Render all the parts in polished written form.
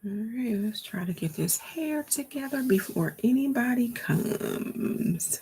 All right, let's try to get this hair together before anybody comes.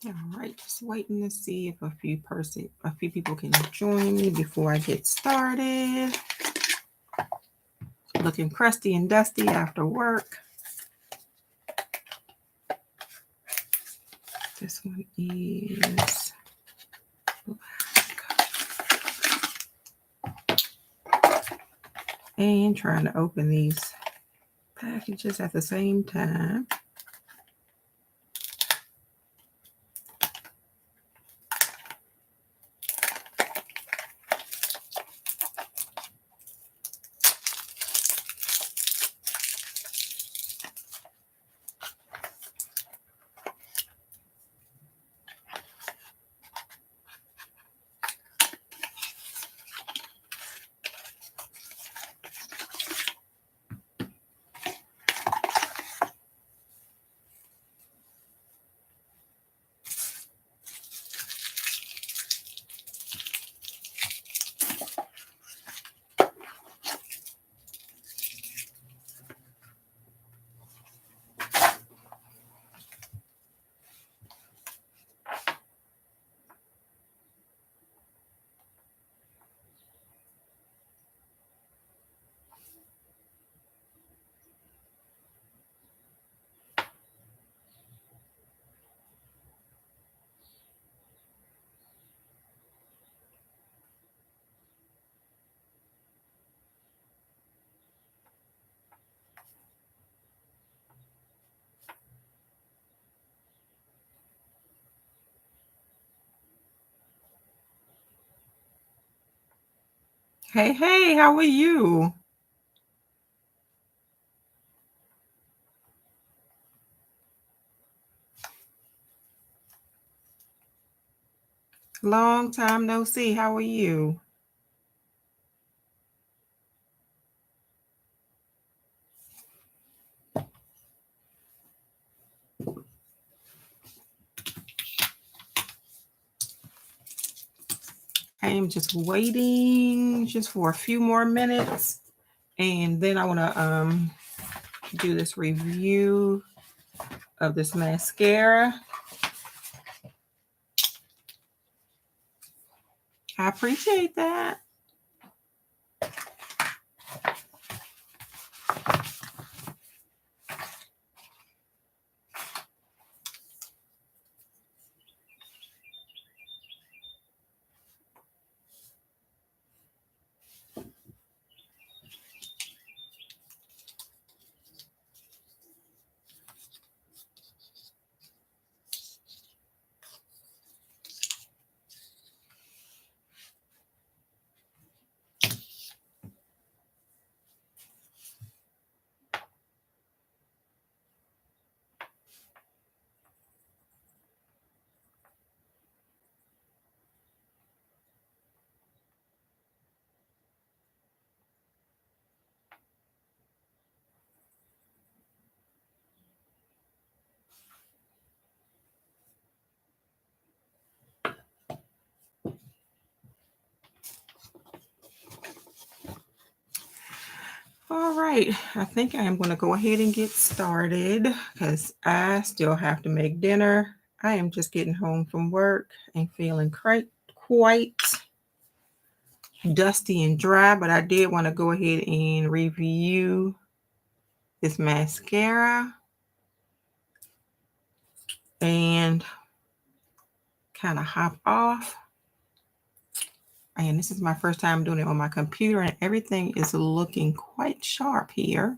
All right, just waiting to see if a few people can join me before I get started. Looking crusty and dusty after work. This one is black. And trying to open these packages at the same time. Hey, how are you? Long time no see. How are you? I am just waiting just for a few more minutes, and then I want to do this review of this mascara. I appreciate that. All right, I think I am going to go ahead and get started because I still have to make dinner. I am just getting home from work and feeling quite dusty and dry, but I did want to go ahead and review this mascara and kind of hop off. And this is my first time doing it on my computer, and everything is looking quite sharp here.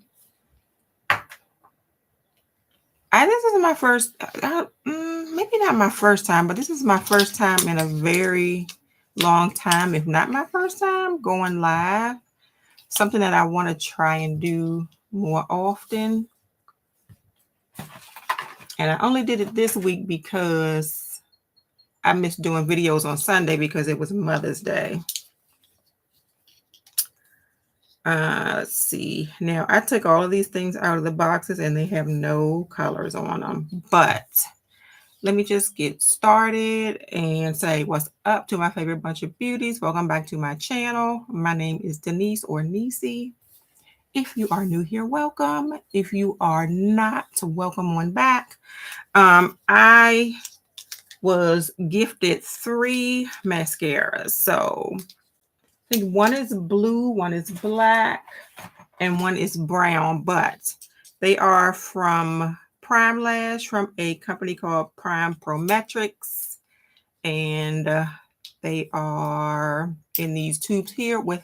This is my first, maybe not my first time, but this is my first time in a very long time, if not my first time, going live. Something that I want to try and do more often. And I only did it this week because I missed doing videos on Sunday because it was Mother's Day. Let's see. Now, I took all of these things out of the boxes and they have no colors on them. But let me just get started and say what's up to my favorite bunch of beauties. Welcome back to my channel. My name is Denise or Nisi. If you are new here, welcome. If you are not, welcome on back. I was gifted 3 mascaras. So I think one is blue, one is black, and one is brown, but they are from Primelash, from a company called Primelash, and they are in these tubes here with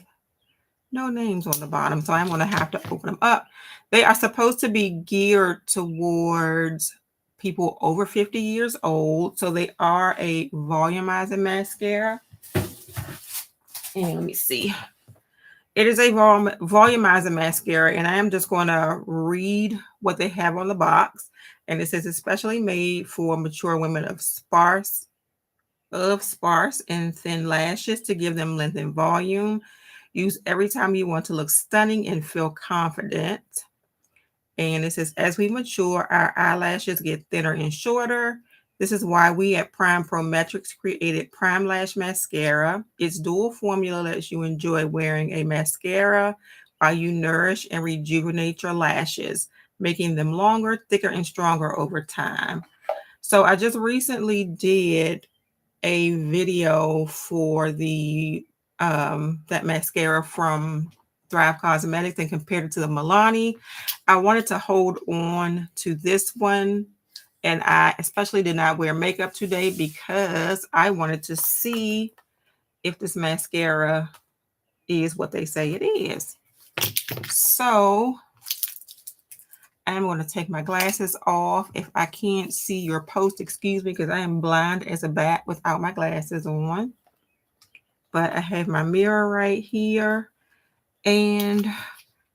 no names on the bottom, so I'm going to have to open them up. They are supposed to be geared towards people over 50 years old, so they are a volumizing mascara. And let me see. It is a volumizing mascara, and I am just going to read what they have on the box. And it says, especially made for mature women of sparse and thin lashes to give them length and volume. Use every time you want to look stunning and feel confident. And it says, as we mature, our eyelashes get thinner and shorter. This is why we at Prime Pro Metrics created Primelash Mascara. Its dual formula lets you enjoy wearing a mascara while you nourish and rejuvenate your lashes, making them longer, thicker, and stronger over time. So I just recently did a video for the that mascara from Thrive Cosmetics and compared it to the Milani. I wanted to hold on to this one, and I especially did not wear makeup today because I wanted to see if this mascara is what they say it is. So I'm going to take my glasses off. If I can't see your post, excuse me, because I am blind as a bat without my glasses on. But I have my mirror right here, and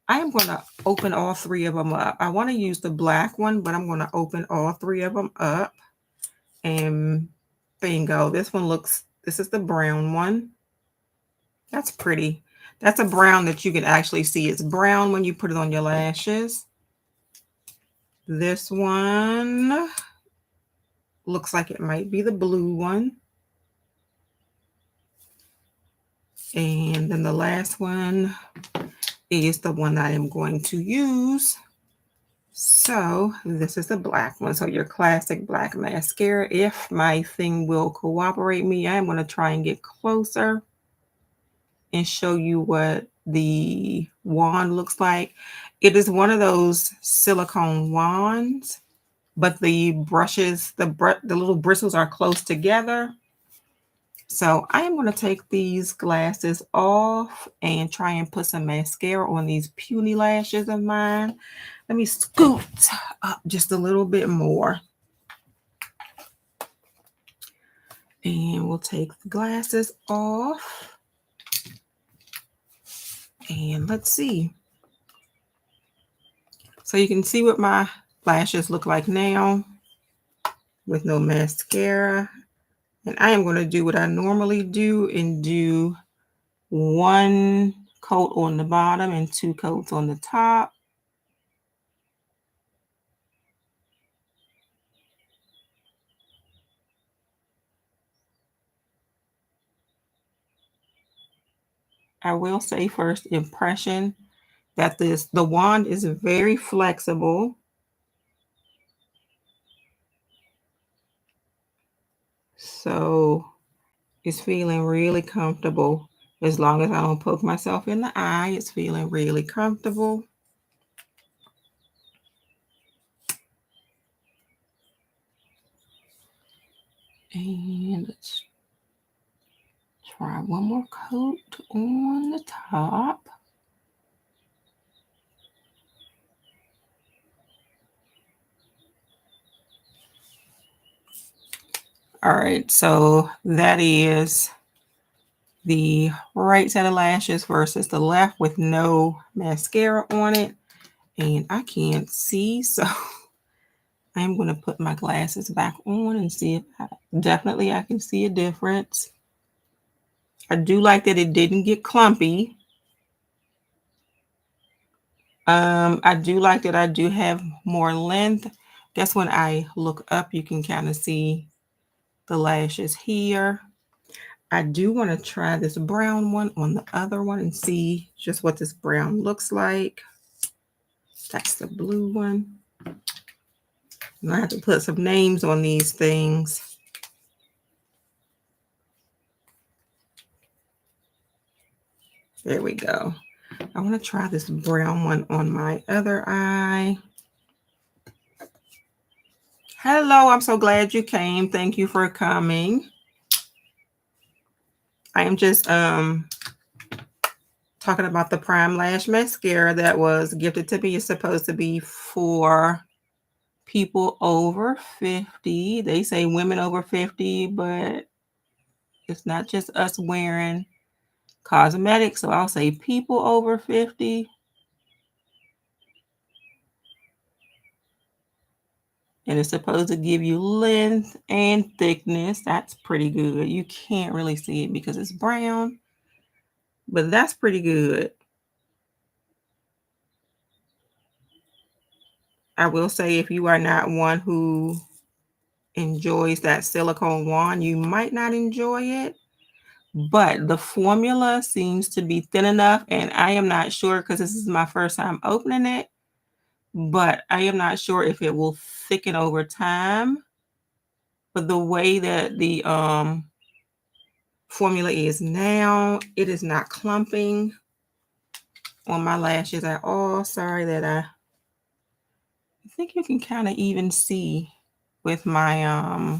I am going to open all 3 of them up. I want to use the black one, but I'm going to open all 3 of them up, and bingo. This is the brown one. That's pretty. That's a brown that you can actually see. It's brown when you put it on your lashes. This one looks like it might be the blue one. And then the last one is the one I am going to use. So this is the black one. So your classic black mascara. If my thing will cooperate me, I'm going to try and get closer and show you what the wand looks like. It is one of those silicone wands, but the brushes, the little bristles are close together. So I am going to take these glasses off and try and put some mascara on these puny lashes of mine. Let me scoot up just a little bit more. And we'll take the glasses off. And let's see. So you can see what my lashes look like now with no mascara. And I am going to do what I normally do and do 1 coat on the bottom and 2 coats on the top. I will say first impression, that the wand is very flexible. So it's feeling really comfortable. As long as I don't poke myself in the eye, it's feeling really comfortable. And let's try one more coat on the top. All right, so that is the right set of lashes versus the left with no mascara on it. And I can't see, so I'm going to put my glasses back on and see if definitely I can see a difference. I do like that it didn't get clumpy. I do like that I do have more length. Guess when I look up, you can kind of see the lashes here. I do want to try this brown one on the other one and see just what this brown looks like. That's the blue one. I have to put some names on these things. There we go. I want to try this brown one on my other eye. Hello, I'm so glad you came. Thank you for coming. I am just talking about the Primelash mascara that was gifted to me. It's supposed to be for people over 50. They say women over 50, but it's not just us wearing cosmetics. So I'll say people over 50. And it's supposed to give you length and thickness. That's pretty good. You can't really see it because it's brown, but that's pretty good. I will say if you are not one who enjoys that silicone wand, you might not enjoy it. But the formula seems to be thin enough, and I am not sure because this is my first time opening it, but I am not sure if it will thicken over time. But the way that the formula is now, it is not clumping on my lashes at all. Sorry that I think you can kind of even see with my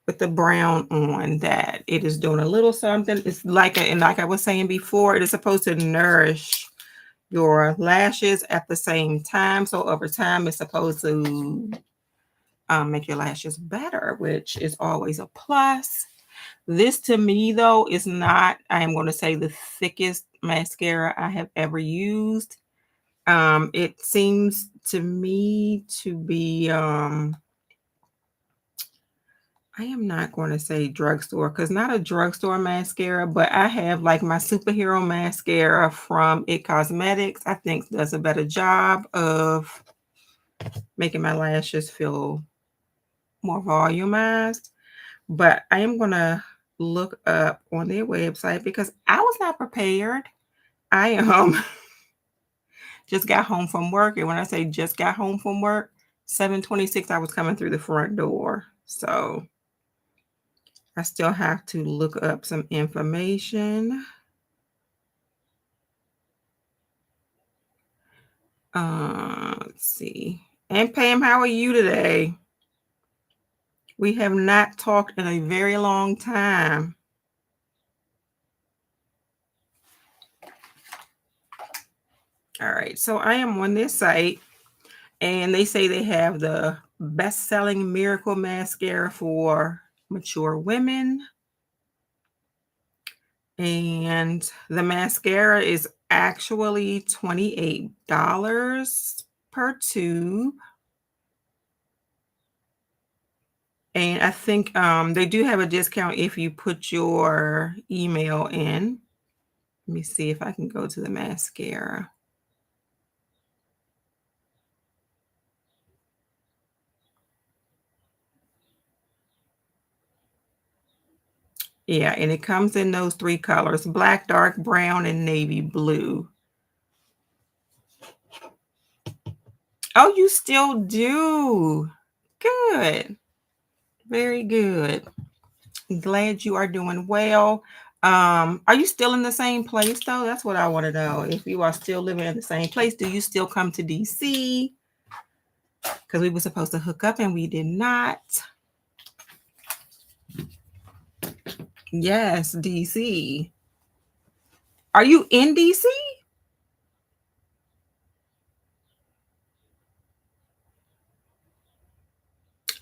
with the brown on that it is doing a little something. It's like and like I was saying before, it is supposed to nourish your lashes at the same time. So over time, it's supposed to make your lashes better, which is always a plus. This to me, though, is not, I am going to say, the thickest mascara I have ever used. It seems to me to be, I am not going to say drugstore because not a drugstore mascara, but I have like my superhero mascara from It Cosmetics. I think does a better job of making my lashes feel more volumized. But I am going to look up on their website because I was not prepared. I just got home from work. And when I say just got home from work, 7:26, I was coming through the front door. So I still have to look up some information. Let's see. And Pam, how are you today? We have not talked in a very long time. All right, so I am on this site, and they say they have the best-selling miracle mascara for mature women. And the mascara is actually $28 per tube. And I think they do have a discount if you put your email in. Let me see if I can go to the mascara. Yeah, and it comes in those 3 colors: black, dark brown, and navy blue. Oh, you still do. Good. Very good. Glad you are doing well. Are you still in the same place though? That's what I want to know. If you are still living in the same place, do you still come to DC? Because we were supposed to hook up and we did not. Yes, DC. Are you in DC?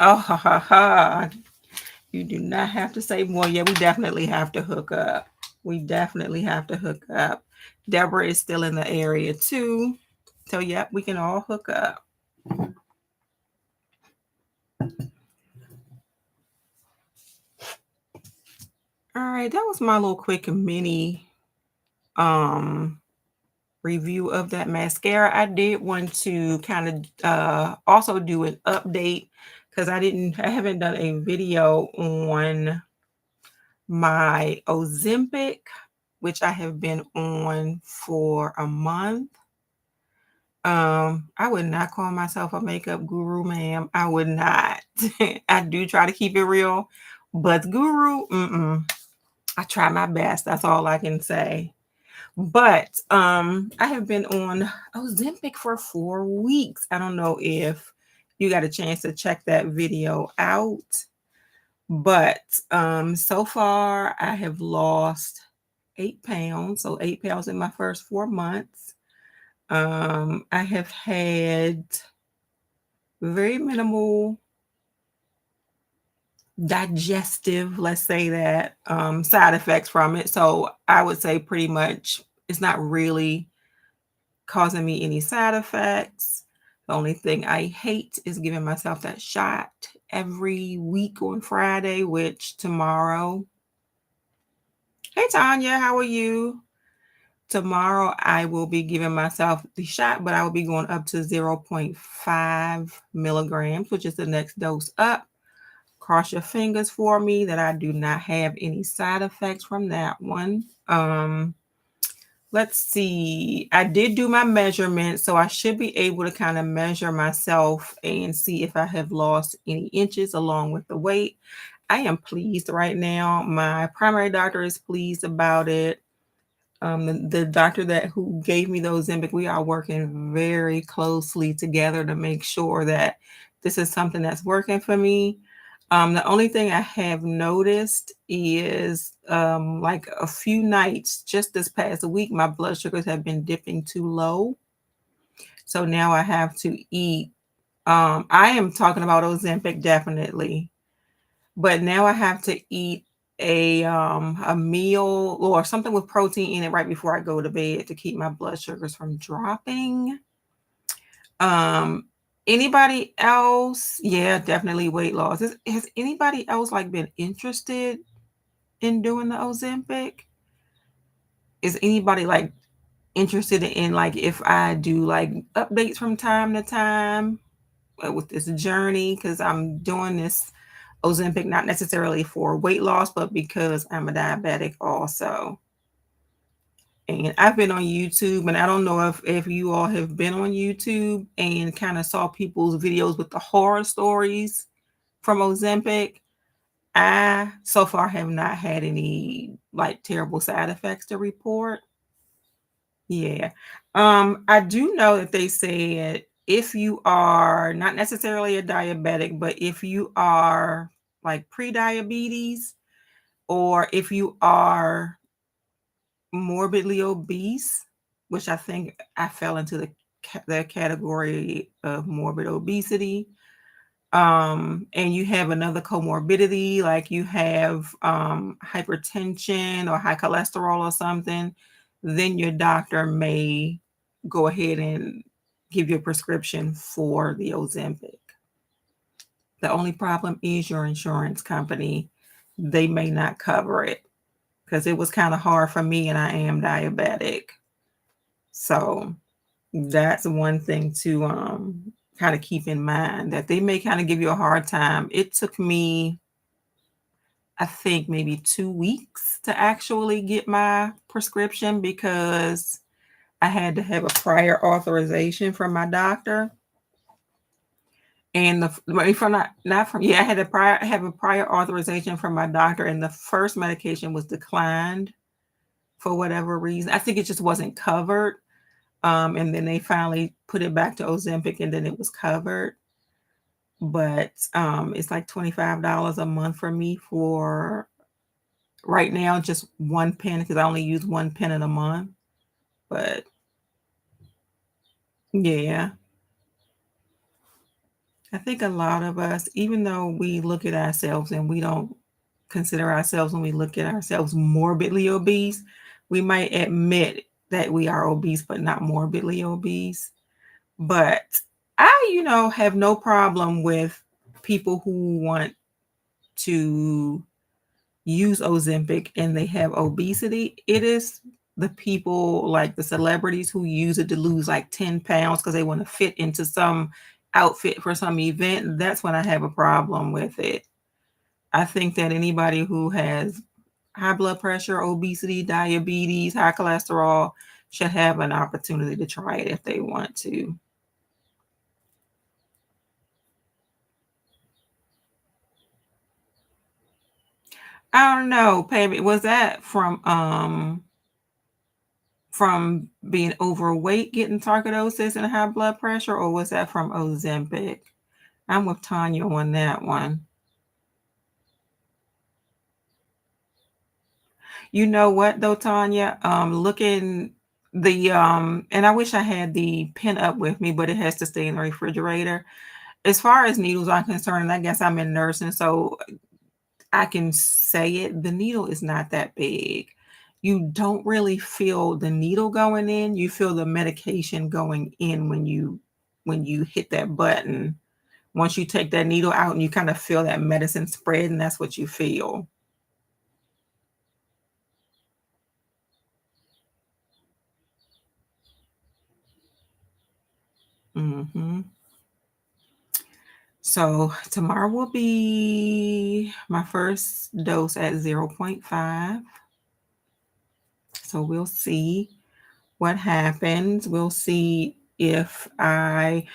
Oh, ha, ha, ha. You do not have to say more. Yeah, we definitely have to hook up. We definitely have to hook up. Deborah is still in the area too. So, yep, we can all hook up. All right, that was my little quick mini um review of that mascara. I did want to kind of also do an update because I haven't done a video on my Ozempic, which I have been on for a month. I would not call myself a makeup guru, ma'am. I would not. I do try to keep it real, but guru, I try my best. That's all I can say. But I have been on Ozempic for 4 weeks. I don't know if you got a chance to check that video out, but so far I have lost 8 pounds. So 8 pounds in my first 4 months. I have had very minimal digestive, let's say that, side effects from it. So I would say pretty much it's not really causing me any side effects. The only thing I hate is giving myself that shot every week on Friday, which tomorrow. Hey, Tanya, how are you? Tomorrow I will be giving myself the shot, but I will be going up to 0.5 milligrams, which is the next dose up. Cross your fingers for me that I do not have any side effects from that one. Let's see. I did do my measurement, so I should be able to kind of measure myself and see if I have lost any inches along with the weight. I am pleased right now. My primary doctor is pleased about it. The doctor who gave me those Ozempic, we are working very closely together to make sure that this is something that's working for me. The only thing I have noticed is like a few nights just this past week, my blood sugars have been dipping too low. So now I have to eat. I am talking about Ozempic definitely, but now I have to eat a meal or something with protein in it right before I go to bed to keep my blood sugars from dropping. Um, Anybody else? Yeah, definitely weight loss. Has anybody else like been interested in doing the Ozempic? Is anybody like interested in like if I do like updates from time to time with this journey? Because I'm doing this Ozempic not necessarily for weight loss, but because I'm a diabetic also. And I've been on YouTube, and I don't know if you all have been on YouTube and kind of saw people's videos with the horror stories from Ozempic. I so far have not had any like terrible side effects to report. Yeah. I do know that they said if you are not necessarily a diabetic, but if you are like pre-diabetes or if you are morbidly obese, which I think I fell into the category of morbid obesity, and you have another comorbidity, like you have hypertension or high cholesterol or something, then your doctor may go ahead and give you a prescription for the Ozempic. The only problem is your insurance company. They may not cover it because it was kind of hard for me and I am diabetic. So that's one thing to kind of keep in mind that they may kind of give you a hard time. It took me I think maybe 2 weeks to actually get my prescription because I had to have a prior authorization from my doctor. And from not from yeah, I have a prior authorization from my doctor, and the first medication was declined for whatever reason. I think it just wasn't covered. And then they finally put it back to Ozempic, and then it was covered. But it's like $25 a month for me for right now, just one pen because I only use one pen in a month. But yeah, I think a lot of us, even though we look at ourselves and we don't consider ourselves when we look at ourselves morbidly obese, we might admit that we are obese, but not morbidly obese. But I, have no problem with people who want to use Ozempic and they have obesity. It is the people like the celebrities who use it to lose like 10 pounds because they want to fit into some outfit for some event. That's when I have a problem with it. I think that anybody who has high blood pressure, obesity, diabetes, high cholesterol should have an opportunity to try it if they want to. I don't know, Pam, was that from being overweight, getting sarcoidosis and high blood pressure, or was that from Ozempic? I'm with Tanya on that one. You know what though, Tanya? Looking and I wish I had the pin up with me, but it has to stay in the refrigerator. As far as needles are concerned, I guess I'm in nursing, so I can say it, the needle is not that big. You don't really feel the needle going in, you feel the medication going in when you hit that button. Once you take that needle out and you kind of feel that medicine spread, and that's what you feel. Mhm. So tomorrow will be my first dose at zero point 0.5. So we'll see what happens. We'll see if I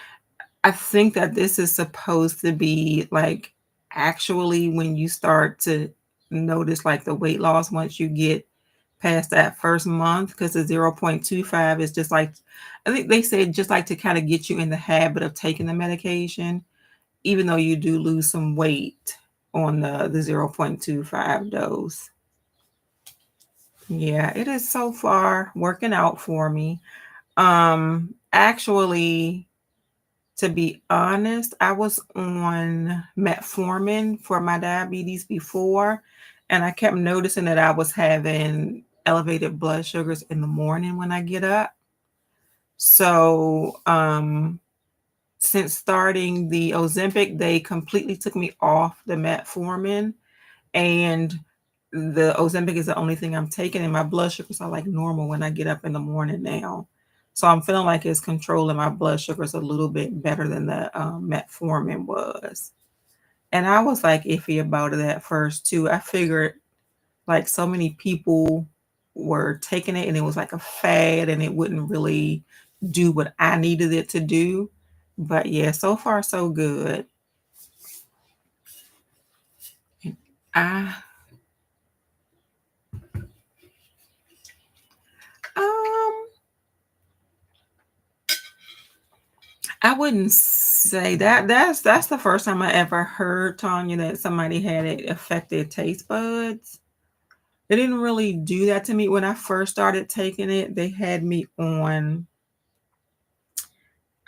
think that this is supposed to be like actually when you start to notice like the weight loss once you get past that first month because the 0.25 is just like I think they said just like to kind of get you in the habit of taking the medication, even though you do lose some weight on the 0.25 dose. Yeah, it is so far working out for me. Actually, to be honest, I was on metformin for my diabetes before, and I kept noticing that I was having elevated blood sugars in the morning when I get up. So, since starting the Ozempic, they completely took me off the metformin, and the Ozempic is the only thing I'm taking, and my blood sugars are like normal when I get up in the morning now. So I'm feeling like it's controlling my blood sugars a little bit better than the metformin was. And I was like iffy about it at first too. I figured like so many people were taking it and it was like a fad and it wouldn't really do what I needed it to do. But yeah, so far so good. I um I wouldn't say that. That's the first time I ever heard, Tanya, that somebody had it affected taste buds. They didn't really do that to me when I first started taking it. They had me on,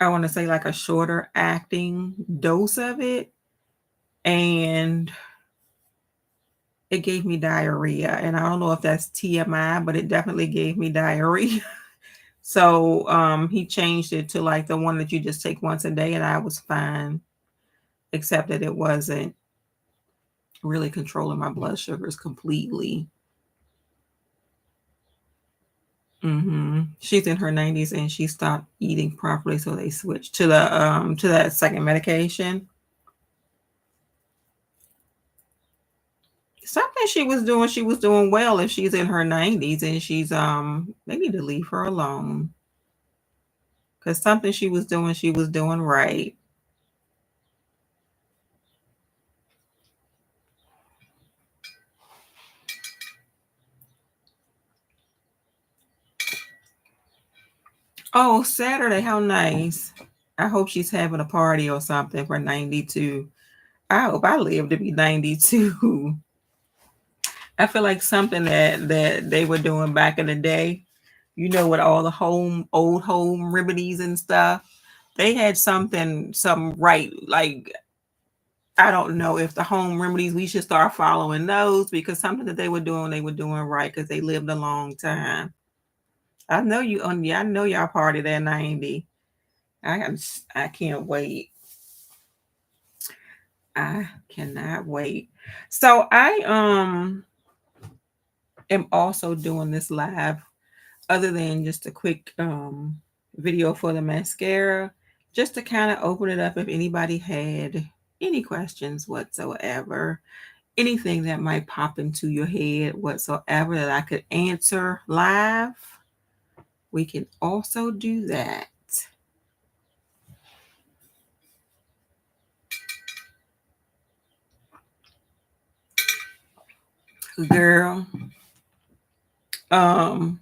I want to say like a shorter acting dose of it, and it gave me diarrhea. And I don't know if that's TMI, but it definitely gave me diarrhea. So he changed it to like the one that you just take once a day, and I was fine, except that it wasn't really controlling my blood sugars completely. She's in her 90s and she stopped eating properly, so they switched to that second medication. Something she was doing well if she's in her 90s and she's they need to leave her alone. Because something she was doing right. Oh, Saturday, how nice. I hope she's having a party or something for 92. I hope I live to be 92. I feel like something that they were doing back in the day, you know, with all the old home remedies and stuff. They had something right. Like, I don't know if the home remedies, we should start following those because something that they were doing right because they lived a long time. I know you on yeah, I know y'all partied at 90. I I can't wait. I cannot wait. So I am also doing this live other than just a quick video for the mascara, just to kind of open it up if anybody had any questions whatsoever, anything that might pop into your head whatsoever that I could answer live. We can also do that. Girl, um,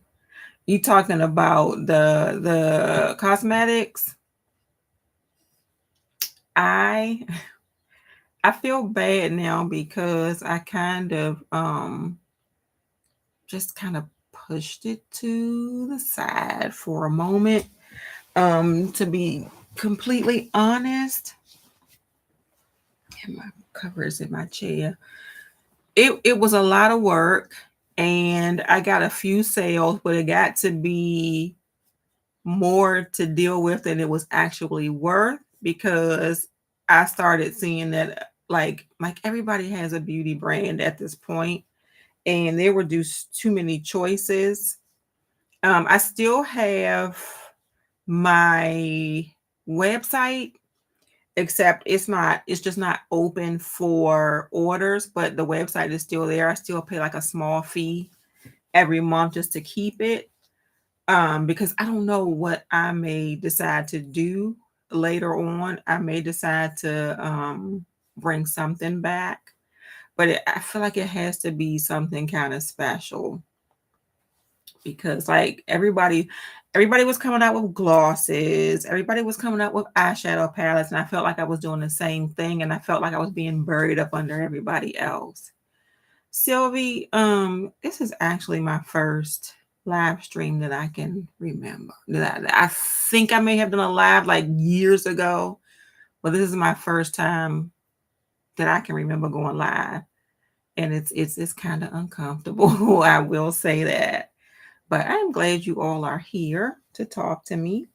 you talking about the cosmetics? I I feel bad now because I kind of just kind of pushed it to the side for a moment. To be completely honest, and my covers in my chair. It was a lot of work and I got a few sales, but it got to be more to deal with than it was actually worth because I started seeing that like everybody has a beauty brand at this point and there were just too many choices. I still have my website, except it's just not open for orders, but the website is still there. I still pay like a small fee every month just to keep it. Because I don't know what I may decide to do later on. I may decide to bring something back, but I feel like it has to be something kind of special because like everybody was coming out with glosses, everybody was coming out with eyeshadow palettes, and I felt like I was doing the same thing and I felt like I was being buried up under everybody else. Sylvie, this is actually my first live stream that I can remember. That I think I may have done a live like years ago, but this is my first time that I can remember going live, and it's kind of uncomfortable. I will say that. But I'm glad you all are here to talk to me.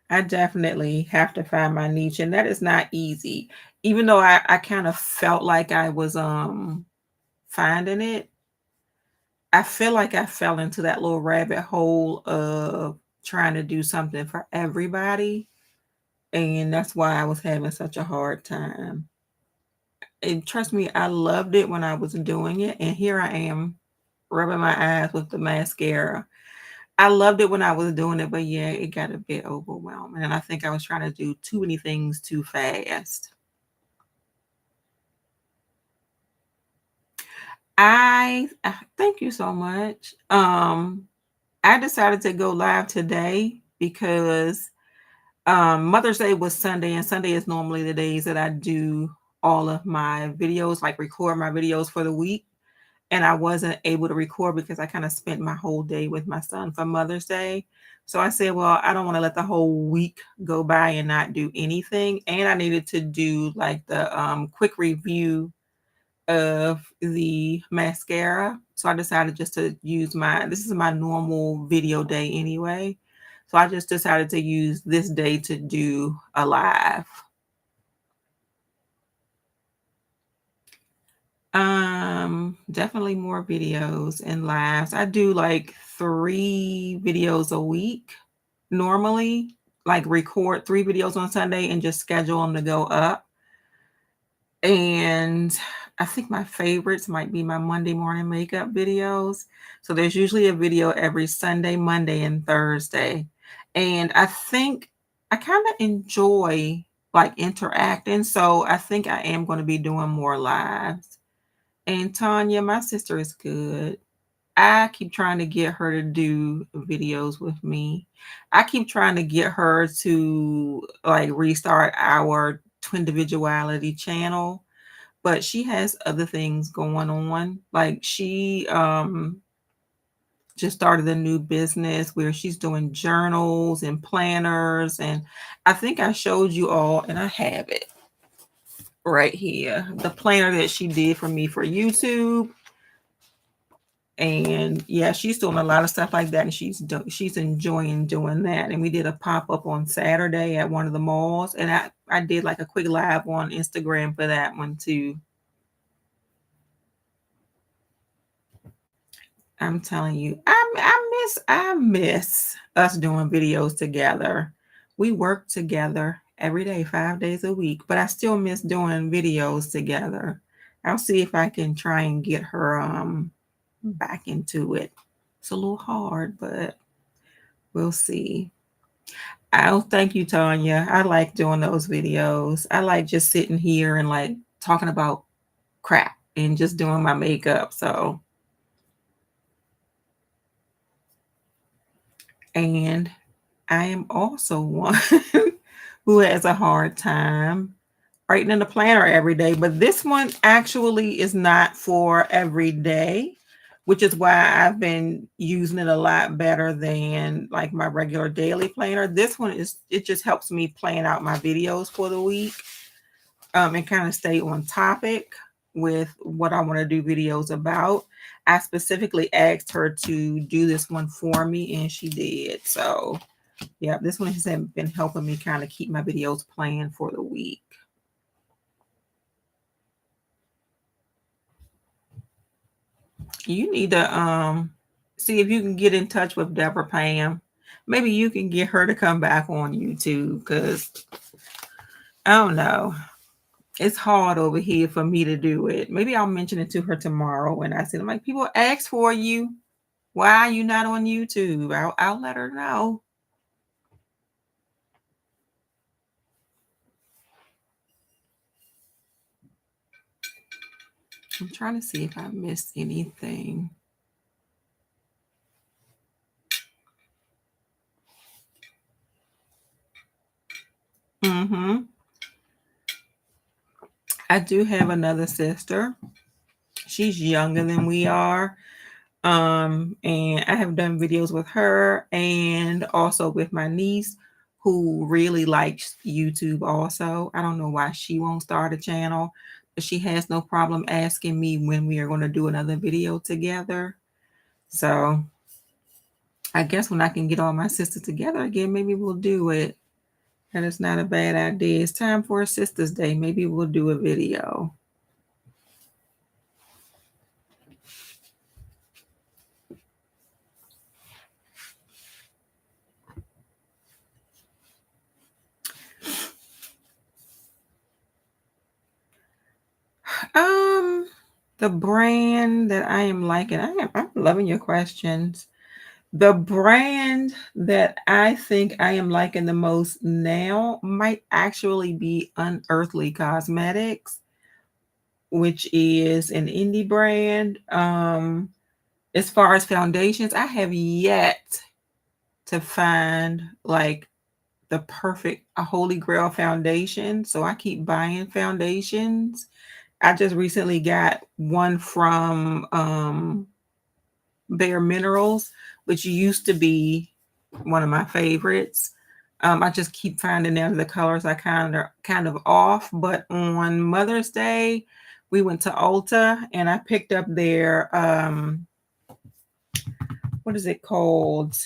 I definitely have to find my niche, and that is not easy. Even though I kind of felt like I was finding it, I feel like I fell into that little rabbit hole of trying to do something for everybody. And that's why I was having such a hard time. And trust me, I loved it when I was doing it. And here I am rubbing my eyes with the mascara. I loved it when I was doing it, but yeah, it got a bit overwhelming. And I think I was trying to do too many things too fast. Thank you so much. I decided to go live today because Mother's Day was Sunday, and Sunday is normally the days that I do all of my videos, like record my videos for the week. And I wasn't able to record because I kind of spent my whole day with my son for Mother's Day. So I said, well, I don't want to let the whole week go by and not do anything. And I needed to do like the quick review of the mascara. So I decided just to use this is my normal video day anyway. So I just decided to use this day to do a live. Definitely more videos and lives. I do like 3 videos a week normally, like record 3 videos on Sunday and just schedule them to go up. And I think my favorites might be my Monday morning makeup videos. So there's usually a video every Sunday, Monday, and Thursday. And I think I kind of enjoy like interacting. So I think I am going to be doing more lives. And Tanya, my sister is good. I keep trying to get her to do videos with me. I keep trying to get her to like restart our Twin Individuality channel, but she has other things going on. Like she just started a new business where she's doing journals and planners, and I think I showed you all, and I have it right here, the planner that she did for me for YouTube. And yeah, she's doing a lot of stuff like that, and she's enjoying doing that. And we did a pop-up on Saturday at one of the malls, and I did like a quick live on Instagram for that one too. I'm telling you, I miss us doing videos together. We work together every day, 5 days a week, but I still miss doing videos together. I'll see if I can try and get her back into it. It's a little hard, but we'll see. Oh, thank you, Tanya. I like doing those videos. I like just sitting here and like talking about crap and just doing my makeup. So, and I am also one who has a hard time writing in the planner every day, but this one actually is not for every day, which is why I've been using it a lot better than like my regular daily planner. This one it just helps me plan out my videos for the week, and kind of stay on topic with what I want to do videos about. I specifically asked her to do this one for me, and she did. So yeah, this one has been helping me kind of keep my videos planned for the week. You need to see if you can get in touch with Deborah Pam. Maybe you can get her to come back on YouTube, because I don't know. It's hard over here for me to do it. Maybe I'll mention it to her tomorrow when I see them. Like, people ask for you. Why are you not on YouTube? I'll let her know. I'm trying to see if I missed anything. Mm-hmm. I do have another sister. She's younger than we are. And I have done videos with her and also with my niece, who really likes YouTube also. I don't know why she won't start a channel, but she has no problem asking me when we are going to do another video together. So I guess when I can get all my sisters together again, maybe we'll do it. And it's not a bad idea. It's time for a Sisters Day. Maybe we'll do a video. Um, the brand that I am liking, I'm loving your questions. The brand that I think I am liking the most now might actually be Unearthly Cosmetics, which is an indie brand. As far as foundations, I have yet to find like the perfect holy grail foundation. So I keep buying foundations. I just recently got one from Bare Minerals, which used to be one of my favorites. I just keep finding them the colors are kind of off. But on Mother's Day, we went to Ulta and I picked up their what is it called?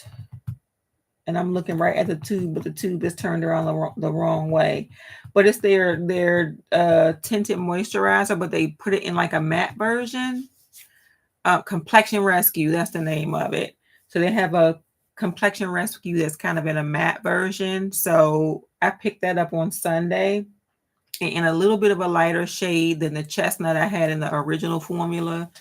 And I'm looking right at the tube, but the tube is turned around the wrong way. But it's their tinted moisturizer, but they put it in like a matte version. Complexion Rescue, that's the name of it. So they have a Complexion Rescue that's kind of in a matte version. So I picked that up on Sunday, and a little bit of a lighter shade than the chestnut I had in the original formula.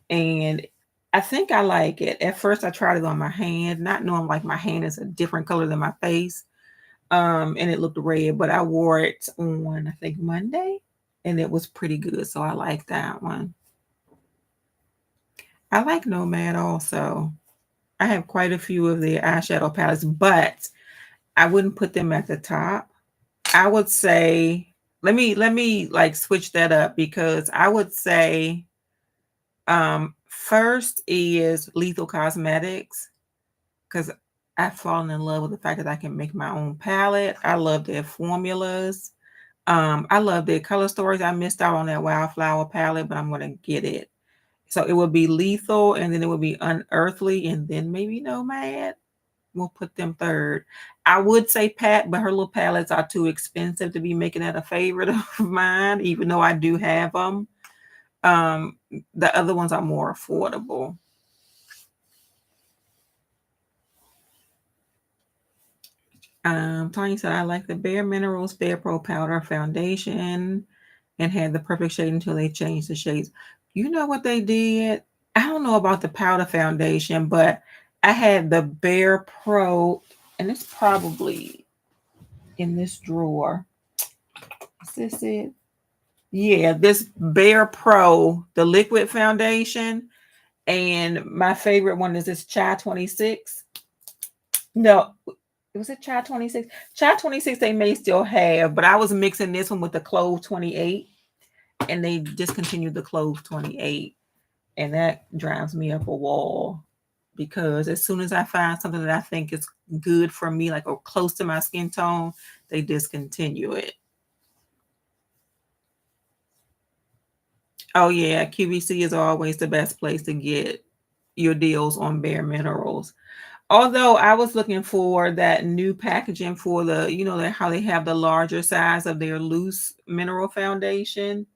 And I think I like it. At first I tried it on my hand, not knowing like my hand is a different color than my face. And it looked red, but I wore it on I think Monday and it was pretty good. So I like that one. I like Nomad also. I have quite a few of their eyeshadow palettes, but I wouldn't put them at the top. I would say let me like switch that up because I would say first is Lethal Cosmetics because I've fallen in love with the fact that I can make my own palette. I love their formulas. I love their color stories. I missed out on that Wildflower palette, but I'm gonna get it. So it would be Lethal, and then it would be Unearthly, and then maybe Nomad. We'll put them third. I would say Pat, but her little palettes are too expensive to be making that a favorite of mine, even though I do have them. Um, the other ones are more affordable. Tanya said, I like the Bare Minerals Bare Pro Powder Foundation and had the perfect shade until they changed the shades. You know what they did? I don't know about the powder foundation, but I had the Bare Pro, and it's probably in this drawer. Is this it? Yeah, this Bare Pro, the liquid foundation. And my favorite one is this Chai 26. No, was it Chai 26? Chai 26 they may still have, but I was mixing this one with the Clove 28 and they discontinued the Clove 28. And that drives me up a wall because as soon as I find something that I think is good for me, like or close to my skin tone, they discontinue it. Oh yeah, QVC is always the best place to get your deals on Bare Minerals. Although I was looking for that new packaging for the, how they have the larger size of their loose mineral foundation,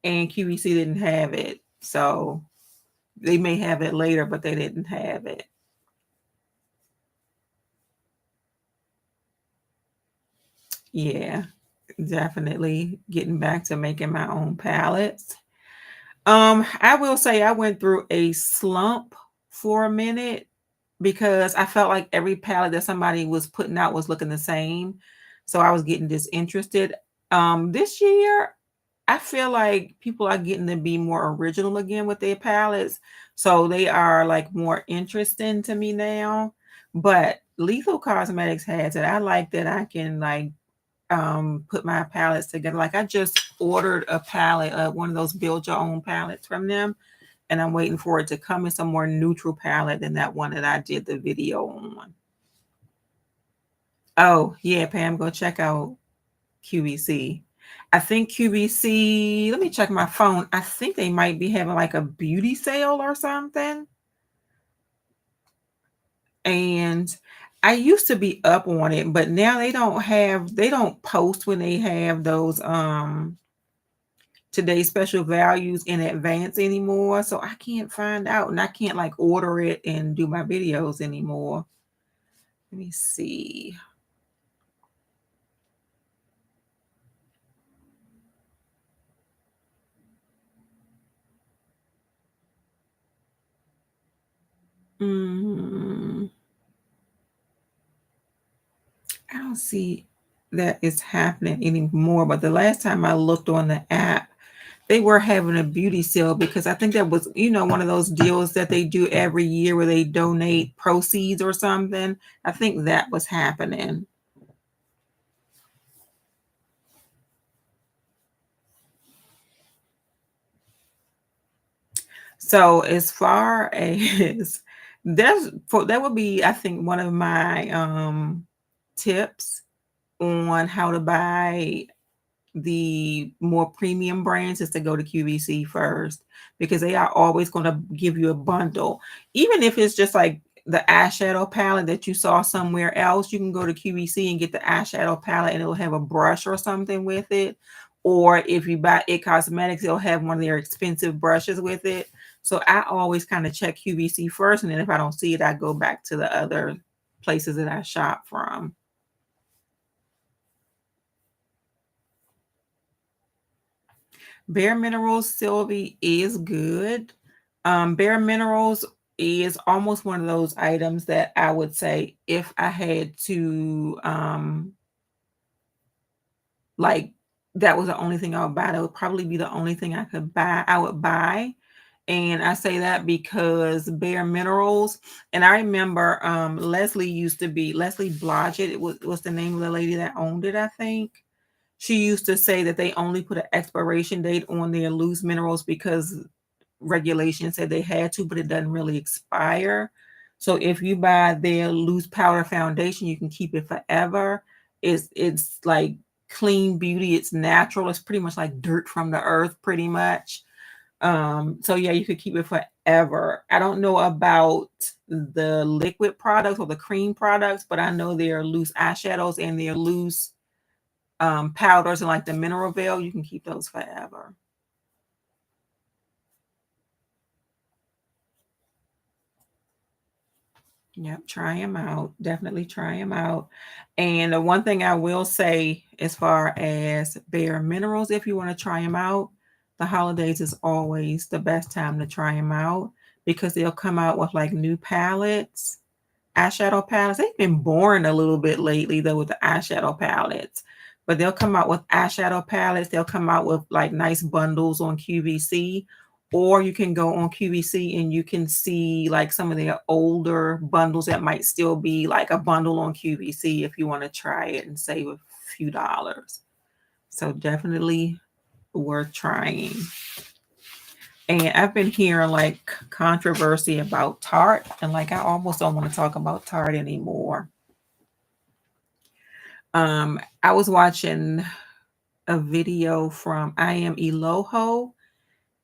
and QVC didn't have it. So they may have it later, but they didn't have it. Yeah, definitely getting back to making my own palettes. I will say I went through a slump for a minute because I felt like every palette that somebody was putting out was looking the same. So I was getting disinterested. This year, I feel like people are getting to be more original again with their palettes. So they are like more interesting to me now. But Lethal Cosmetics has it. I like that I can like put my palettes together. Like I just ordered a palette, one of those build your own palettes from them, and I'm waiting for it to come in some more neutral palette than that one that I did the video on. Oh yeah, Pam, go check out QVC. I think QVC, let me check my phone. I think they might be having like a beauty sale or something. And I used to be up on it, but now they don't post when they have those today's special values in advance anymore. So I can't find out and I can't like order it and do my videos anymore. Let me see. Mm, I don't see that it's happening anymore. But the last time I looked on the app, they were having a beauty sale because I think that was, one of those deals that they do every year where they donate proceeds or something. I think that was happening. So as far as that would be, I think, one of my tips on how to buy the more premium brands is to go to QVC first because they are always going to give you a bundle. Even if it's just like the eyeshadow palette that you saw somewhere else, you can go to QVC and get the eyeshadow palette and it'll have a brush or something with it. Or if you buy It Cosmetics, they'll have one of their expensive brushes with it. So I always kind of check QVC first. And then if I don't see it, I go back to the other places that I shop from. Bare Minerals, Sylvie, is good. Bare Minerals is almost one of those items that I would say if I had to, like, that was the only thing I would buy. That would probably be the only thing I would buy. And I say that because Bare Minerals, and I remember Leslie Blodgett, it was the name of the lady that owned it, I think. She used to say that they only put an expiration date on their loose minerals because regulation said they had to, but it doesn't really expire. So if you buy their loose powder foundation, you can keep it forever. It's like clean beauty. It's natural. It's pretty much like dirt from the earth, pretty much. So yeah, you could keep it forever. I don't know about the liquid products or the cream products, but I know their loose eyeshadows and their loose powders and like the mineral veil, you can keep those forever. Yep, try them out. Definitely try them out. And the one thing I will say as far as Bare Minerals, if you want to try them out, the holidays is always the best time to try them out because they'll come out with like new palettes, eyeshadow palettes. They've been boring a little bit lately though with the eyeshadow palettes, but they'll come out with eyeshadow palettes. They'll come out with like nice bundles on QVC, or you can go on QVC and you can see like some of their older bundles that might still be like a bundle on QVC if you want to try it and save a few dollars. So definitely worth trying. And I've been hearing like controversy about Tarte, and like I almost don't want to talk about Tarte anymore. I was watching a video from I Am Eloho,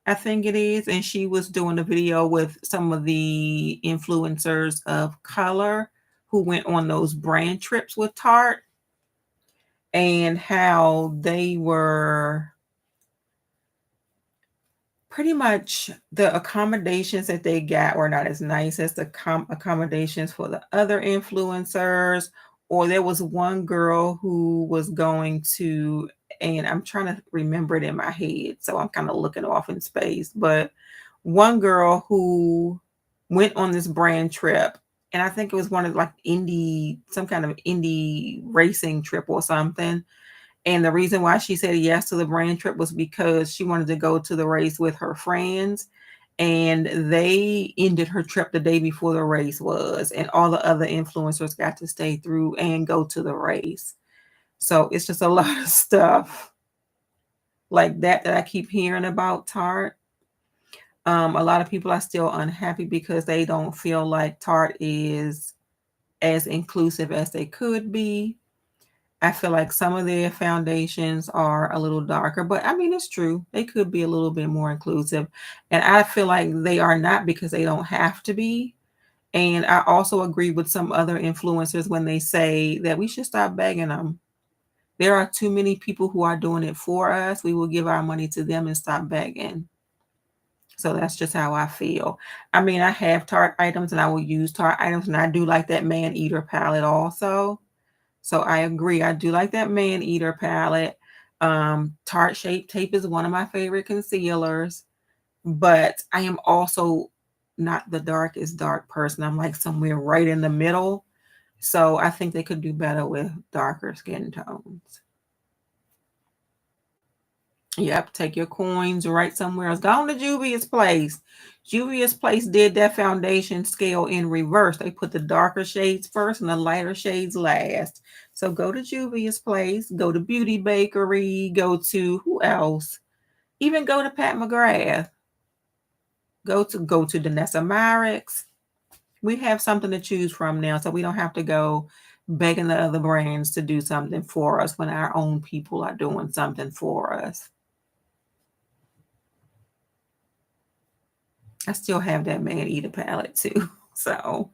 I think it is, and she was doing a video with some of the influencers of color who went on those brand trips with Tarte and how they were pretty much the accommodations that they got were not as nice as the accommodations for the other influencers. Or there was one girl who was going to, and I'm trying to remember it in my head, so I'm kind of looking off in space, but one girl who went on this brand trip, and I think it was one of like some kind of indie racing trip or something, and the reason why she said yes to the brand trip was because she wanted to go to the race with her friends. And they ended her trip the day before the race was. And all the other influencers got to stay through and go to the race. So it's just a lot of stuff like that I keep hearing about Tarte. A lot of people are still unhappy because they don't feel like Tarte is as inclusive as they could be. I feel like some of their foundations are a little darker, but I mean, it's true. They could be a little bit more inclusive. And I feel like they are not because they don't have to be. And I also agree with some other influencers when they say that we should stop begging them. There are too many people who are doing it for us. We will give our money to them and stop begging. So that's just how I feel. I mean, I have Tarte items and I will use Tarte items, and I do like that Man Eater palette also. So I agree. I do like that Man Eater palette. Tarte Shape Tape is one of my favorite concealers, but I am also not the darkest dark person. I'm like somewhere right in the middle. So I think they could do better with darker skin tones. Yep, take your coins right somewhere else. Go on to Juvia's Place. Juvia's Place did that foundation scale in reverse. They put the darker shades first and the lighter shades last. So go to Juvia's Place, go to Beauty Bakery, go to who else? Even go to Pat McGrath. Go to Danessa Myrick's. We have something to choose from now, so we don't have to go begging the other brands to do something for us when our own people are doing something for us. I still have that Man Eater palette too. So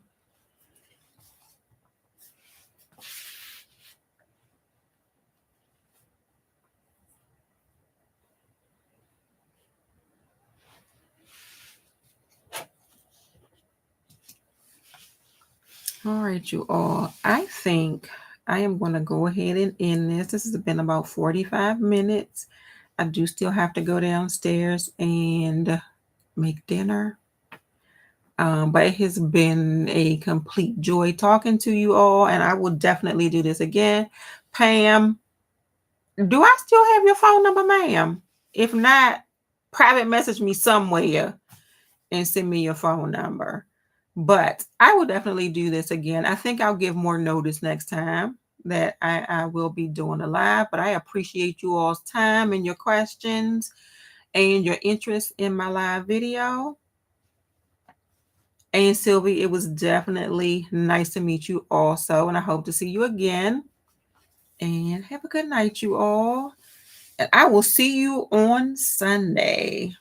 all right, you all. I think I am going to go ahead and end this. This has been about 45 minutes. I do still have to go downstairs and make dinner. But it has been a complete joy talking to you all, and I will definitely do this again. Pam, do I still have your phone number, ma'am? If not, private message me somewhere and send me your phone number. But I will definitely do this again. I think I'll give more notice next time that I will be doing a live, but I appreciate you all's time and your questions and your interest in my live video. And Sylvie, it was definitely nice to meet you also, and I hope to see you again. And have a good night, you all. And I will see you on Sunday.